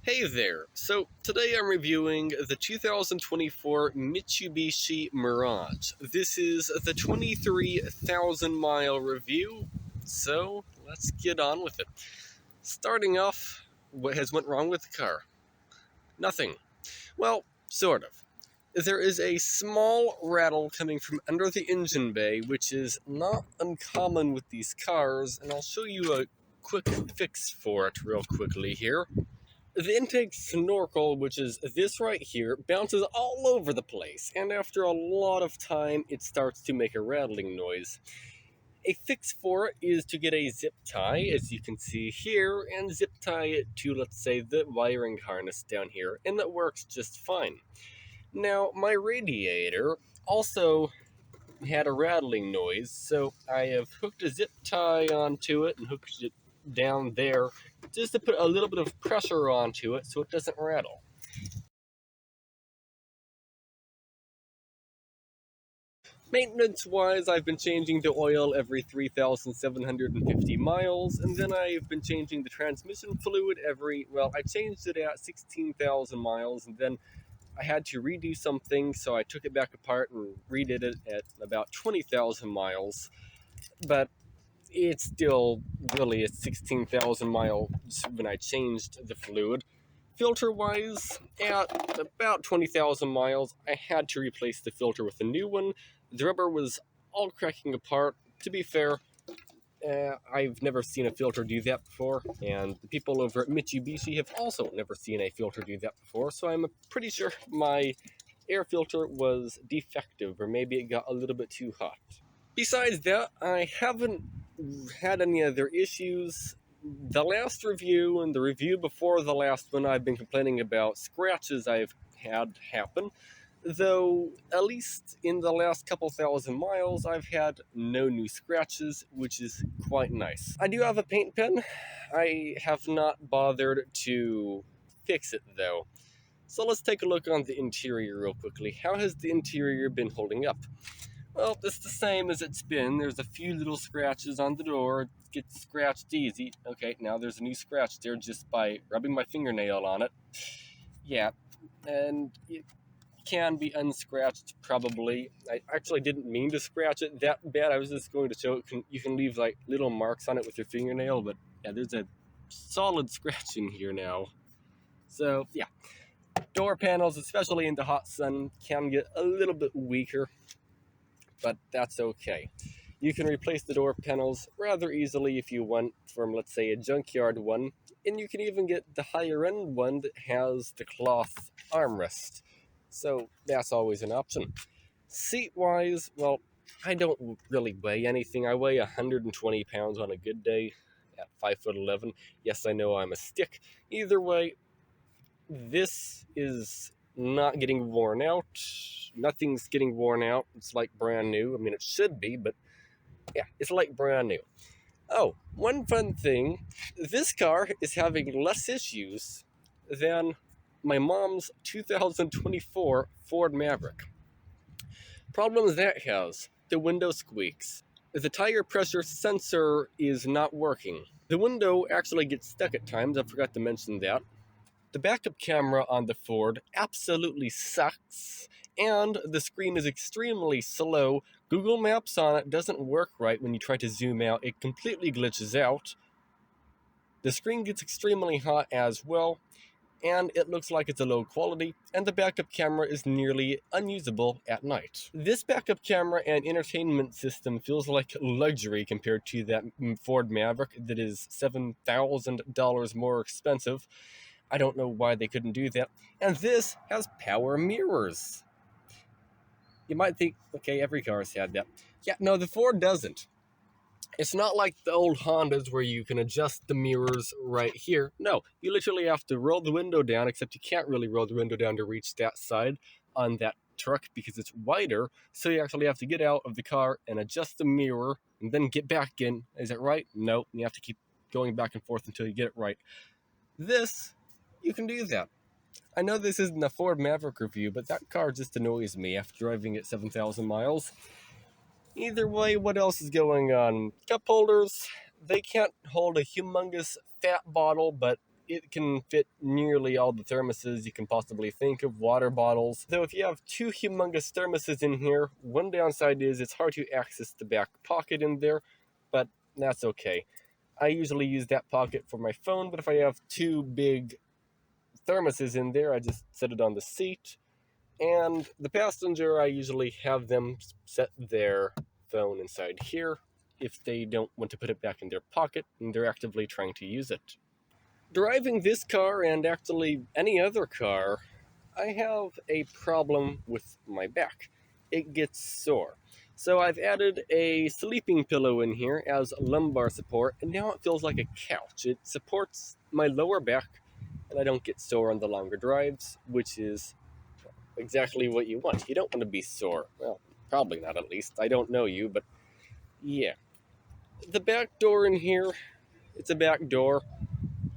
Hey there! So, today I'm reviewing the 2024 Mitsubishi Mirage. This is the 23,000 mile review, so let's get on with it. Starting off, what has went wrong with the car? Nothing. Well, sort of. There is a small rattle coming from under the engine bay, which is not uncommon with these cars, and I'll show you a quick fix for it real quickly here. The intake snorkel, which is this right here, bounces all over the place, and after a lot of time, it starts to make a rattling noise. A fix for it is to get a zip tie, as you can see here, and zip tie it to, let's say, the wiring harness down here, and that works just fine. Now, my radiator also had a rattling noise, so I have hooked a zip tie onto it and hooked it down there just to put a little bit of pressure onto it so it doesn't rattle. Maintenance wise, I've been changing the oil every 3,750 miles, and then I've been changing the transmission fluid I changed it at 16,000 miles, and then I had to redo something, so I took it back apart and redid it at about 20,000 miles. But it's still really at 16,000 miles when I changed the fluid. Filter wise, at about 20,000 miles, I had to replace the filter with a new one. The rubber was all cracking apart. To be fair, I've never seen a filter do that before, and the people over at Mitsubishi have also never seen a filter do that before, so I'm pretty sure my air filter was defective, or maybe it got a little bit too hot. Besides that, I haven't had any other issues. The last review and the review before the last one, I've been complaining about scratches I've had happen, though at least in the last couple thousand miles, I've had no new scratches, which is quite nice. I do have a paint pen. I have not bothered to fix it though. So let's take a look on the interior real quickly. How has the interior been holding up? Well, it's the same as it's been. There's a few little scratches on the door. It gets scratched easy. Okay, now there's a new scratch there just by rubbing my fingernail on it. Yeah, and it can be unscratched probably. I actually didn't mean to scratch it that bad. I was just going to show it. You can leave like little marks on it with your fingernail, but yeah, there's a solid scratch in here now. So yeah, door panels, especially in the hot sun, can get a little bit weaker, but that's okay. You can replace the door panels rather easily if you want from, let's say, a junkyard one, and you can even get the higher end one that has the cloth armrest. So that's always an option. Seat-wise, well, I don't really weigh anything. I weigh 120 pounds on a good day at 5'11". Yes, I know I'm a stick. Either way, this is not getting worn out. Nothing's getting worn out. It's like brand new. I mean, it should be, but yeah, it's like brand new. Oh, one fun thing. This car is having less issues than my mom's 2024 Ford Maverick. Problems that has: the window squeaks. The tire pressure sensor is not working. The window actually gets stuck at times. I forgot to mention that. The backup camera on the Ford absolutely sucks, and the screen is extremely slow. Google Maps on it doesn't work right when you try to zoom out. It completely glitches out. The screen gets extremely hot as well, and it looks like it's a low quality, and the backup camera is nearly unusable at night. This backup camera and entertainment system feels like luxury compared to that Ford Maverick that is $7,000 more expensive. I don't know why they couldn't do that. And this has power mirrors. You might think, okay, every car's had that. Yeah, no, the Ford doesn't. It's not like the old Hondas where you can adjust the mirrors right here. No, you literally have to roll the window down, except you can't really roll the window down to reach that side on that truck because it's wider. So you actually have to get out of the car and adjust the mirror and then get back in. Is it right? No, you have to keep going back and forth until you get it right. This, you can do that. I know this isn't a Ford Maverick review, but that car just annoys me after driving it 7,000 miles. Either way, what else is going on? Cup holders, they can't hold a humongous fat bottle, but it can fit nearly all the thermoses you can possibly think of, water bottles. Though if you have two humongous thermoses in here, one downside is it's hard to access the back pocket in there, but that's okay. I usually use that pocket for my phone, but if I have two big thermoses in there, I just set it on the seat. And the passenger, I usually have them set their phone inside here if they don't want to put it back in their pocket and they're actively trying to use it. Driving this car and actually any other car, I have a problem with my back. It gets sore. So I've added a sleeping pillow in here as lumbar support, and now it feels like a couch. It supports my lower back, and I don't get sore on the longer drives, which is exactly what you want. You don't want to be sore. Well, probably not at least. I don't know you, but yeah. The back door in here, it's a back door.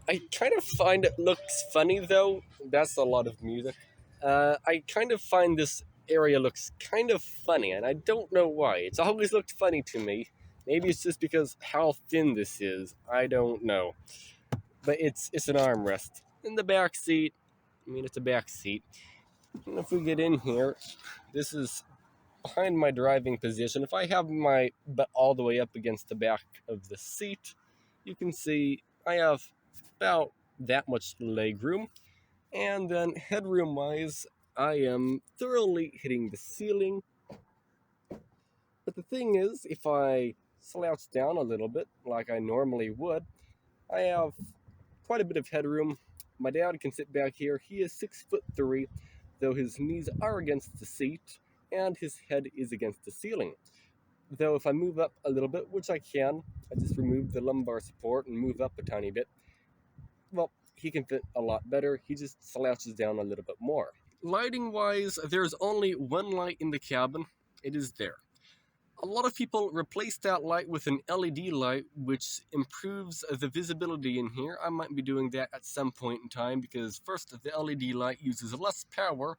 I kind of find it looks funny though. That's a lot of music. I kind of find this area looks kind of funny, and I don't know why. It's always looked funny to me. Maybe it's just because how thin this is. I don't know. But it's an armrest. In the back seat, I mean, it's a back seat. And if we get in here, this is behind my driving position. If I have my butt all the way up against the back of the seat, you can see I have about that much leg room. And then headroom wise, I am thoroughly hitting the ceiling. But the thing is, if I slouch down a little bit like I normally would, I have quite a bit of headroom. My dad can sit back here. He is 6'3", though his knees are against the seat and his head is against the ceiling. Though if I move up a little bit, which I can, I just remove the lumbar support and move up a tiny bit, well, he can fit a lot better. He just slouches down a little bit more. Lighting wise, there's only one light in the cabin. It is there. A lot of people replace that light with an LED light, which improves the visibility in here. I might be doing that at some point in time because first, the LED light uses less power,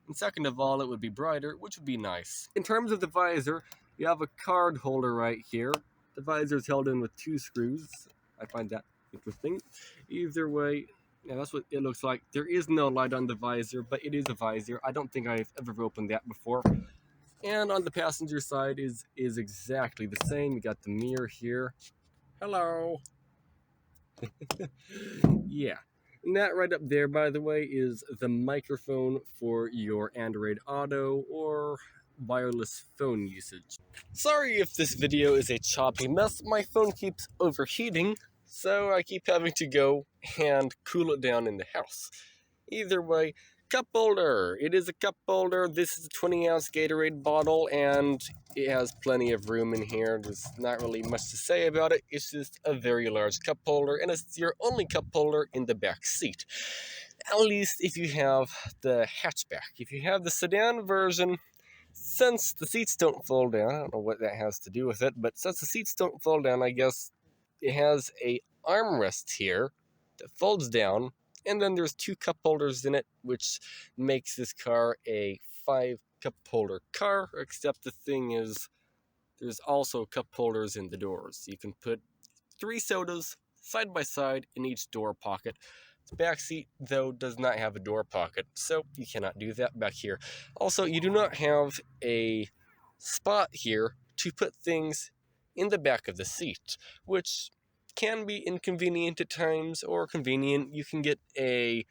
and second of all, it would be brighter, which would be nice. In terms of the visor, you have a card holder right here. The visor is held in with 2 screws. I find that interesting. Either way, yeah, that's what it looks like. There is no light on the visor, but it is a visor. I don't think I've ever opened that before. And on the passenger side is exactly the same. You got the mirror here. Hello. Yeah. And that right up there, by the way, is the microphone for your Android Auto or wireless phone usage. Sorry if this video is a choppy mess. My phone keeps overheating, so I keep having to go and cool it down in the house. Either way, cup holder. It is a cup holder. This is a 20-ounce Gatorade bottle, and it has plenty of room in here. There's not really much to say about it. It's just a very large cup holder, and it's your only cup holder in the back seat. At least if you have the hatchback. If you have the sedan version, since the seats don't fold down, I don't know what that has to do with it, but since the seats don't fold down, I guess it has a armrest here that folds down, and then there's 2 cup holders in it, which makes this car a 5 cup holder car, except the thing is, there's also cup holders in the doors. You can put 3 sodas side by side in each door pocket. The back seat, though, does not have a door pocket, so you cannot do that back here. Also, you do not have a spot here to put things in the back of the seat, which can be inconvenient at times or convenient. You can get a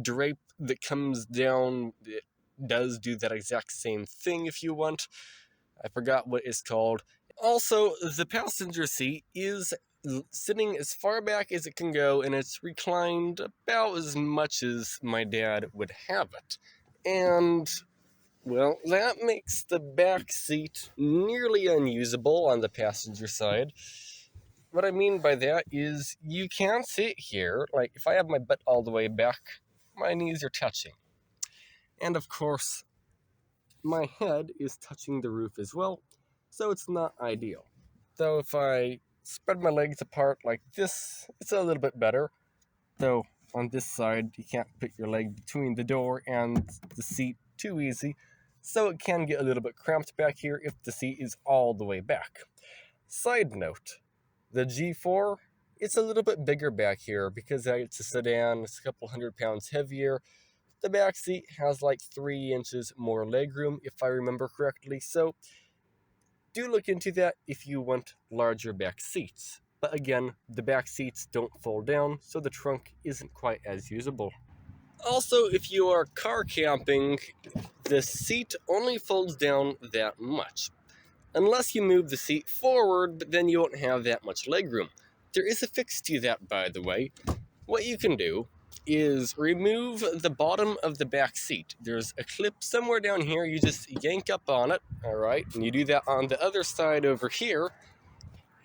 drape that comes down. It does do that exact same thing if you want. I forgot what it's called. Also, the passenger seat is sitting as far back as it can go, and it's reclined about as much as my dad would have it. And, well, that makes the back seat nearly unusable on the passenger side. What I mean by that is you can sit here, like if I have my butt all the way back, my knees are touching. And of course, my head is touching the roof as well, so it's not ideal. Though if I spread my legs apart like this, it's a little bit better. Though on this side, you can't put your leg between the door and the seat too easy, so it can get a little bit cramped back here if the seat is all the way back. Side note, the G4 It's a little bit bigger back here because it's a sedan, it's a couple 100 pounds heavier. The back seat has like 3 inches more legroom, if I remember correctly, so do look into that if you want larger back seats. But again, the back seats don't fold down, so the trunk isn't quite as usable. Also, if you are car camping, the seat only folds down that much. Unless you move the seat forward, but then you won't have that much legroom. There is a fix to that, by the way. What you can do is remove the bottom of the back seat. There's a clip somewhere down here. You just yank up on it, all right? And you do that on the other side over here.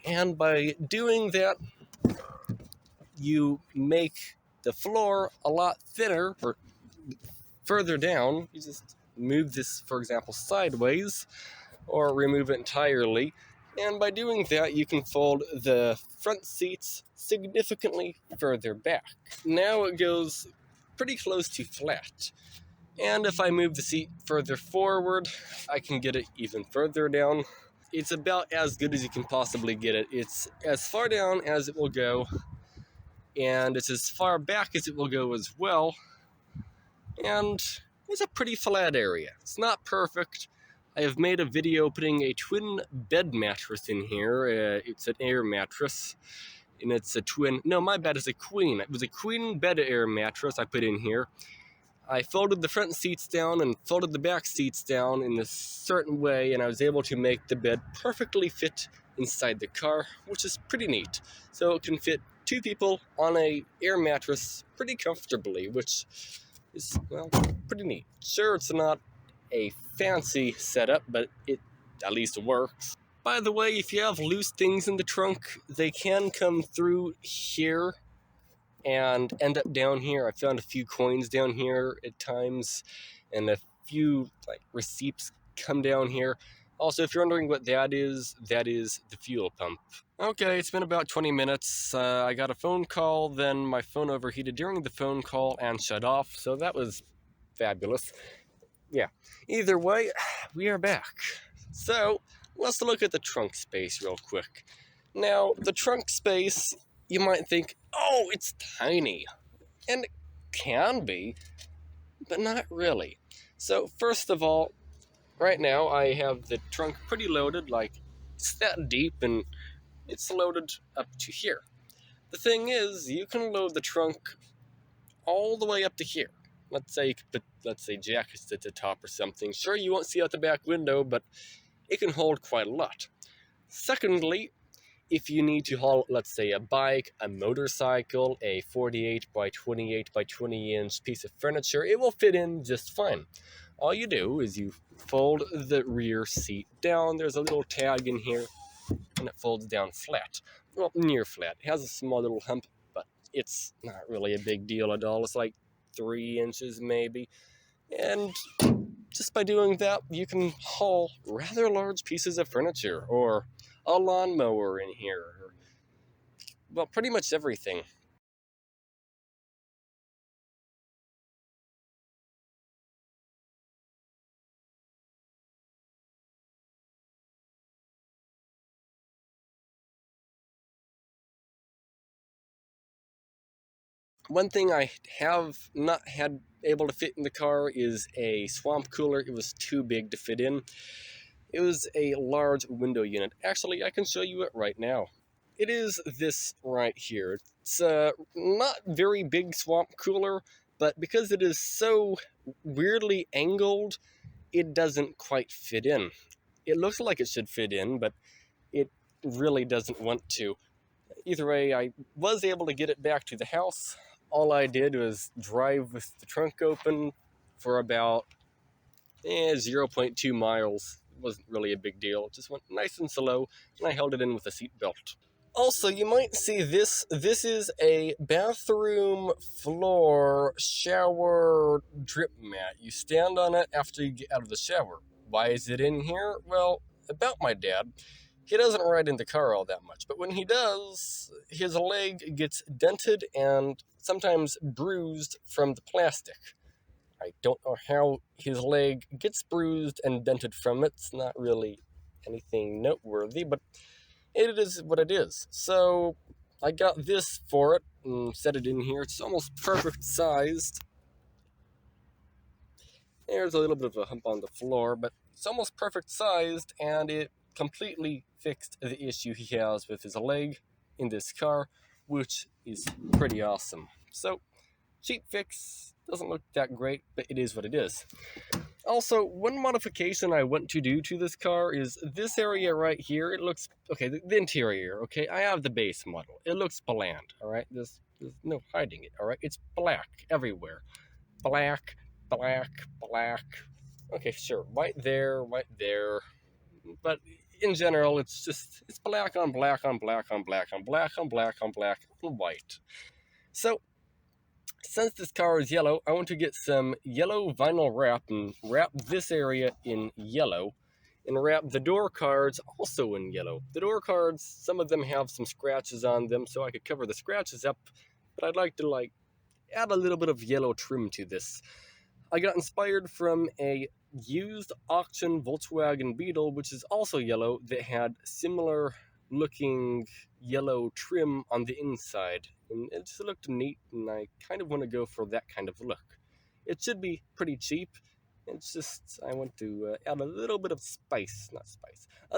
And by doing that, you make the floor a lot thinner or further down. You just move this, for example, sideways or remove it entirely. And by doing that, you can fold the front seats significantly further back. Now it goes pretty close to flat. And if I move the seat further forward, I can get it even further down. It's about as good as you can possibly get it. It's as far down as it will go, and it's as far back as it will go as well. And it's a pretty flat area. It's not perfect. I have made a video putting a twin bed mattress in here. It's an air mattress, and it's a twin, no, my bed is a queen. It was a queen bed air mattress I put in here. I folded the front seats down and folded the back seats down in a certain way, and I was able to make the bed perfectly fit inside the car, which is pretty neat. So it can fit 2 people on a air mattress pretty comfortably, which is, well, pretty neat. Sure, it's not a fancy setup, but it at least works. By the way, if you have loose things in the trunk, they can come through here and end up down here. I found a few coins down here at times, and a few like receipts come down here. Also, if you're wondering what that is the fuel pump. Okay, it's been about 20 minutes. I got a phone call, then my phone overheated during the phone call and shut off, so that was fabulous. Yeah, either way, we are back. So, let's look at the trunk space real quick. Now, the trunk space, you might think, oh, it's tiny. And it can be, but not really. So, first of all, right now I have the trunk pretty loaded, like it's that deep and it's loaded up to here. The thing is, you can load the trunk all the way up to here. Let's say you could put, jackets at the top or something. Sure, you won't see out the back window, but it can hold quite a lot. Secondly, if you need to haul, let's say, a bike, a motorcycle, a 48 by 28 by 20 inch piece of furniture, it will fit in just fine. All you do is you fold the rear seat down. There's a little tag in here, and it folds down flat. Well, near flat. It has a small little hump, but it's not really a big deal at all. It's like 3 inches maybe. And just by doing that, you can haul rather large pieces of furniture, or a lawnmower in here, or, well, pretty much everything. One thing I have not had able to fit in the car is a swamp cooler. It was too big to fit in. It was a large window unit. Actually, I can show you it right now. It is this right here. It's a not very big swamp cooler, but because it is so weirdly angled, it doesn't quite fit in. It looks like it should fit in, but it really doesn't want to. Either way, I was able to get it back to the house. All I did was drive with the trunk open for about 0.2 miles. It wasn't really a big deal. It just went nice and slow, and I held it in with a seat belt. Also, you might see this. This is a bathroom floor shower drip mat. You stand on it after you get out of the shower. Why is it in here? Well, about my dad, he doesn't ride in the car all that much, but when he does, his leg gets dented and sometimes bruised from the plastic. I don't know how his leg gets bruised and dented from it. It's not really anything noteworthy, but it is what it is. So I got this for it and set it in here. It's almost perfect sized. There's a little bit of a hump on the floor, but it's almost perfect sized, and it completely fixed the issue he has with his leg in this car, which is pretty awesome. So, cheap fix, doesn't look that great, but it is what it is. Also, one modification I want to do to this car is this area right here. It looks, okay, the interior, okay? I have the base model. It looks bland, all right? There's no hiding it, all right? It's black everywhere. Black, black, black. Okay, sure, white there, but in general, it's black on black on black on black on black on black on black on white. So, since this car is yellow, I want to get some yellow vinyl wrap and wrap this area in yellow and wrap the door cards also in yellow. The door cards, some of them have some scratches on them, so I could cover the scratches up, but I'd like to add a little bit of yellow trim to this. I got inspired from a used auction Volkswagen Beetle, which is also yellow, that had similar looking yellow trim on the inside, and it just looked neat, and I kind of want to go for that kind of look. It should be pretty cheap. It's just I want to add a little bit of a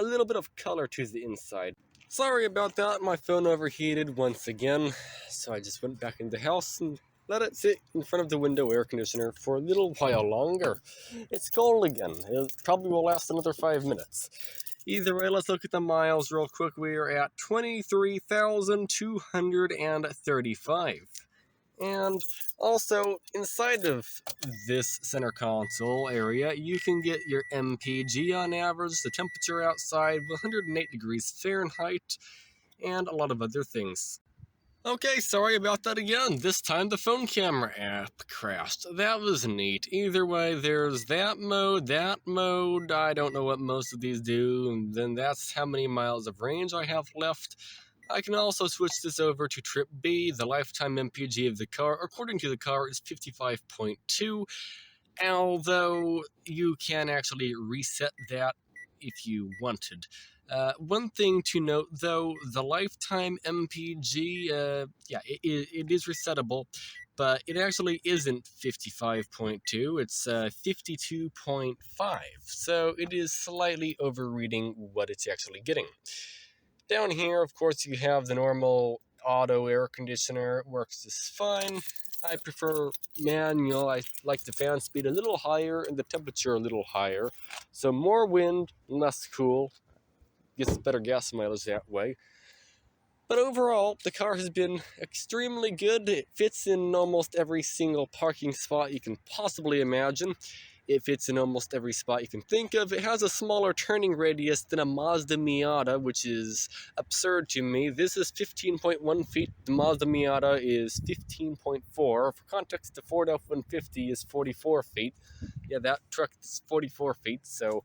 little bit of color to the inside. Sorry about that, my phone overheated once again, so I just went back in the house and let it sit in front of the window air conditioner for a little while longer. It's cold again. It probably will last another 5 minutes. Either way, let's look at the miles real quick. We are at 23,235. And also, inside of this center console area, you can get your MPG on average, the temperature outside, 108 degrees Fahrenheit, and a lot of other things. Okay, sorry about that again. This time the phone camera app crashed. That was neat. Either way, there's that mode, I don't know what most of these do, and then that's how many miles of range I have left. I can also switch this over to Trip B. The lifetime MPG of the car, according to the car, is 55.2, although you can actually reset that if you wanted. One thing to note, though, the lifetime MPG, it is resettable, but it actually isn't 55.2, it's 52.5, so it is slightly overreading what it's actually getting. Down here, of course, you have the normal auto air conditioner. It works just fine. I prefer manual. I like the fan speed a little higher and the temperature a little higher. So more wind, less cool. Gets better gas mileage that way. But overall, the car has been extremely good. It fits in almost every single parking spot you can possibly imagine. It fits in almost every spot you can think of. It has a smaller turning radius than a Mazda Miata, which is absurd to me. This is 15.1 feet. The Mazda Miata is 15.4. For context, the Ford F-150 is 44 feet. Yeah, that truck is 44 feet. So,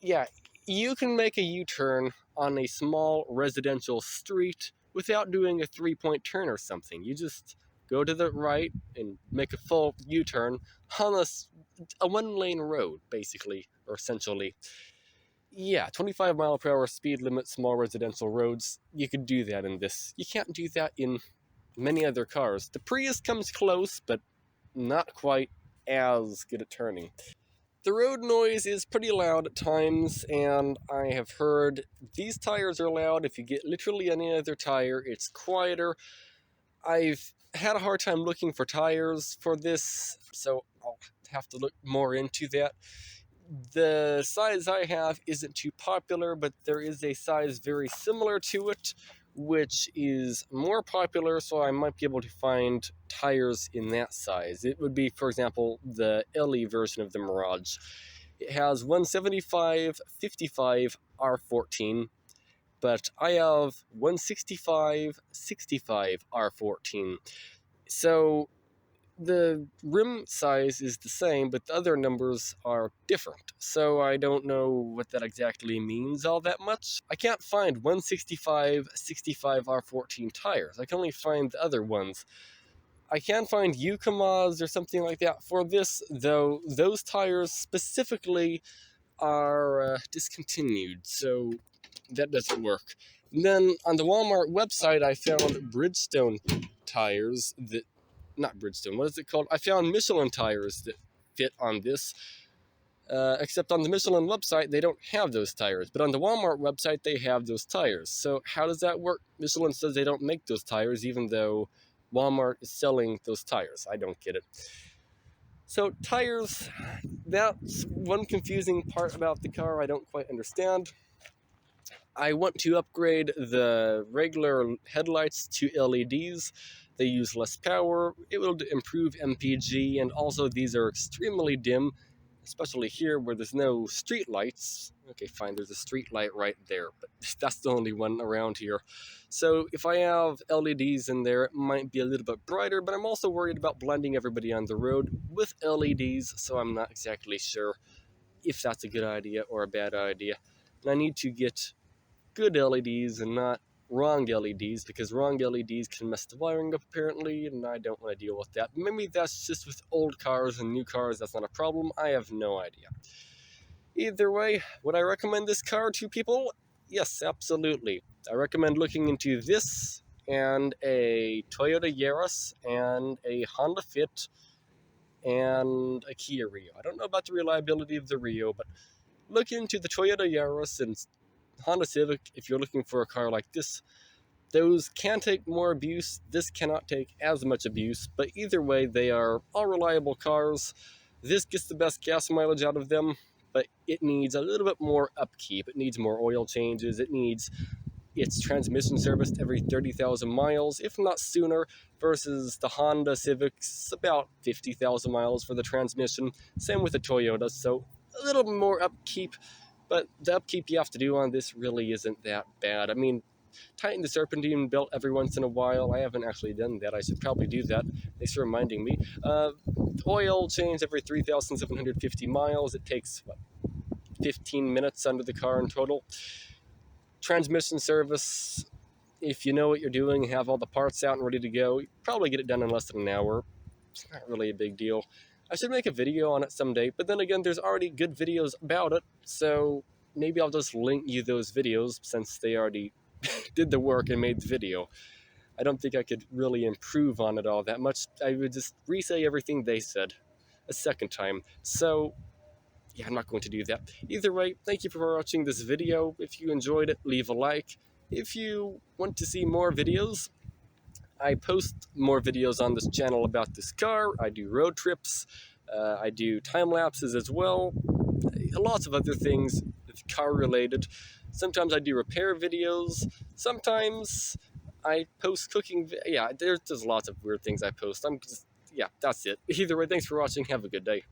yeah, you can make a U-turn on a small residential street without doing a three-point turn or something. You just go to the right and make a full U-turn on a one-lane road, basically, or essentially. Yeah, 25 mile per hour speed limit, small residential roads. You could do that in this. You can't do that in many other cars. The Prius comes close, but not quite as good at turning. The road noise is pretty loud at times, and I have heard these tires are loud. If you get literally any other tire, it's quieter. I've had a hard time looking for tires for this, so I'll have to look more into that. The size I have isn't too popular, but there is a size very similar to it, which is more popular, so I might be able to find tires in that size. It would be, for example, the LE version of the Mirage. It has 175/55 R14, but I have 165/65 R14. So the rim size is the same, but the other numbers are different. So I don't know what that exactly means all that much. I can't find 165/65 R14 tires. I can only find the other ones. I can find Yukamas or something like that for this, though those tires specifically are discontinued, so that doesn't work. And then on the Walmart website, I found Bridgestone tires that, not Bridgestone, what is it called? I found Michelin tires that fit on this. Except on the Michelin website, they don't have those tires. But on the Walmart website, they have those tires. So how does that work? Michelin says they don't make those tires, even though Walmart is selling those tires. I don't get it. So tires, that's one confusing part about the car I don't quite understand. I want to upgrade the regular headlights to LEDs. They use less power. It will improve MPG, and also these are extremely dim, especially here where there's no street lights. Okay, fine, there's a street light right there, but that's the only one around here. So if I have LEDs in there, it might be a little bit brighter, but I'm also worried about blending everybody on the road with LEDs, so I'm not exactly sure if that's a good idea or a bad idea. And I need to get good LEDs and not wrong LEDs, because wrong LEDs can mess the wiring up apparently, and I don't want to deal with that. Maybe that's just with old cars and new cars, that's not a problem. I have no idea. Either way, would I recommend this car to people? Yes, absolutely. I recommend looking into this and a Toyota Yaris and a Honda Fit and a Kia Rio. I don't know about the reliability of the Rio, but look into the Toyota Yaris and Honda Civic if you're looking for a car like this. Those can take more abuse. This cannot take as much abuse, but either way, they are all reliable cars. This gets the best gas mileage out of them, but it needs a little bit more upkeep. It needs more oil changes. It needs its transmission serviced every 30,000 miles, if not sooner, versus the Honda Civic's about 50,000 miles for the transmission. Same with the Toyota, so a little more upkeep. But the upkeep you have to do on this really isn't that bad. I mean, tighten the serpentine belt every once in a while. I haven't actually done that. I should probably do that. Thanks for reminding me. Oil change every 3,750 miles. It takes, 15 minutes under the car in total. Transmission service, if you know what you're doing, have all the parts out and ready to go, you probably get it done in less than an hour. It's not really a big deal. I should make a video on it someday, but then again, there's already good videos about it, so maybe I'll just link you those videos since they already did the work and made the video. I don't think I could really improve on it all that much. I would just re-say everything they said a second time. So, yeah, I'm not going to do that. Either way, thank you for watching this video. If you enjoyed it, leave a like. If you want to see more videos, I post more videos on this channel about this car. I do road trips. I do time lapses as well. Lots of other things car related. Sometimes I do repair videos. Sometimes I post cooking. Yeah, there's lots of weird things I post. Yeah, that's it. Either way, thanks for watching. Have a good day.